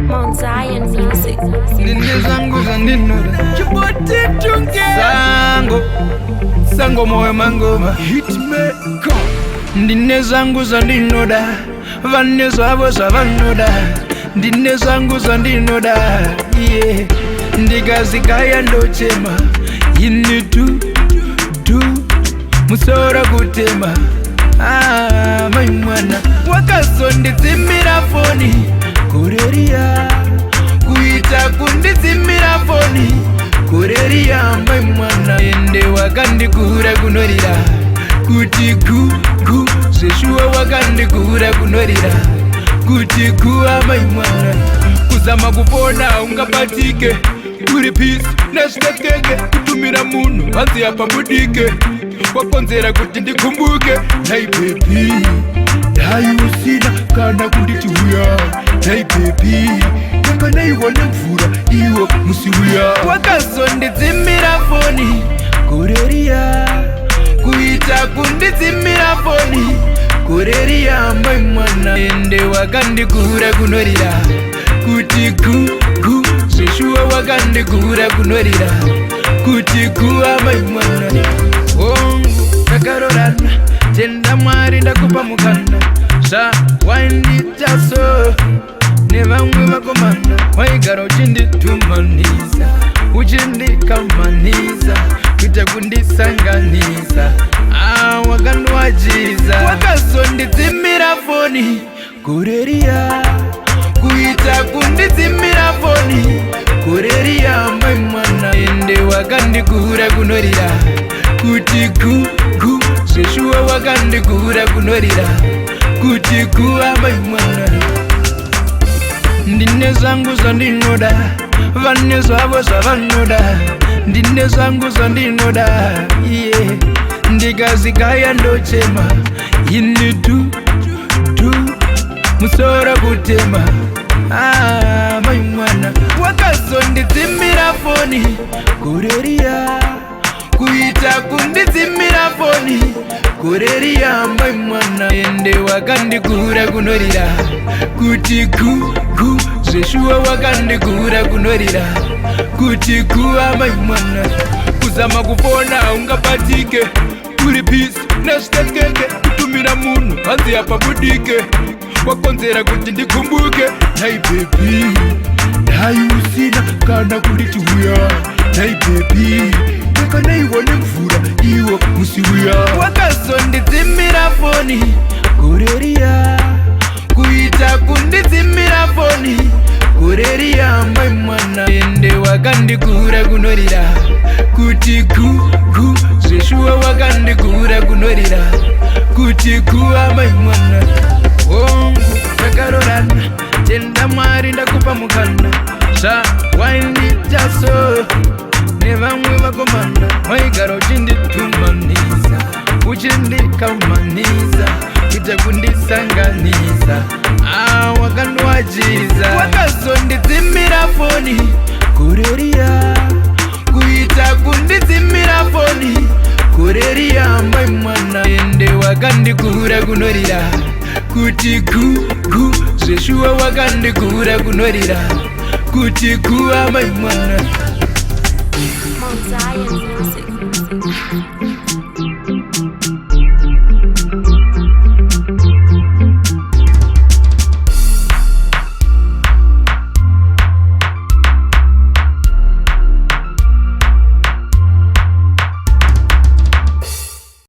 Mount Zion Music. Ndine zangu za ndinoda chibote tunge Sango moyo mangoma Hitmaker. Ndine zangu za ndinoda Vane zavo za vanoda. Ndine zangu za ndinoda yeah. Ndigazikaya ndochema Ini tu musora kutema mai mwana wakazonditsimira foni kureria kuita kunditsimira foni kureria mai mwana ende wakandikura kunorira kuti ku zveshuwa wakandikura kunorira kuti kuwa mai mwana kuzama kupona ungabatike uri peace nezvikekeke kutumira munhu hanzi apambudike wakonzera kuti ndikumbuke dai baby dai usina kana kunditi uya dai baby yakanaiwane mvura iwo musiuya wakazondidzimira foni kureria kuita kunditsimira foni kureria mai mwana ende wakandikura kunorira kuti ku zveshuwa wakandikura kunorira kuti kuwa mai mwana ongu takarorana tenda mwari ndakupa mukanda zvawainditaso nevamwe vakomana waigara uchinditumanisa uchindikamanisa kuita kundisanganisa wakandiwajiza wakazonditsimira foni kureria kuita kunditsimira foni kureria mai mwana ende wakandikura kunorira kuti ku zveshuwa wakandikura kunorira kuti kuwa mai mwana ndine zangu zvandinoda vane zvavo zvavanoda ndine zangu zvandinoda yeah. Ndikazikaya ndochema ini tu musora kutema mai mwana wakazonditsimira foni kureria kuita kunditsimira foni kureria mai mwana ende wakandikura kunorira kuti ku zveshuwa wakandikura kunorira kuti kuwa mai mwana kuzama kupona ungabatike uri peace nezvikekeke kutumira munhu hanzi apambudike wakonzera kuti ndikumbuke dai baby dai usina kana kunditi uya dai baby yakanaiwane mvura iwo musiuya wakazonditsimira foni kureria kuita kunditsimira foni kureria mai mwana ende wakandikura kunorira kuti ku zveshuwa wakandikura kunorira kuti kuwa mai mwana ongu takarorana tenda mwari ndakupa mukanda zvawainditaso nevamwe vakomana waigara uchinditumanisa uchindikamanisa kuita kundisanganisa wakandiwajiza wakazonditsimira foni kureria kuita kunditsimira foni kureria mai mwana ende wakandikura kunorira kuti ku zveshuwa wakandikura kunorira kuti kuwa mai mwana Mount Zion Music.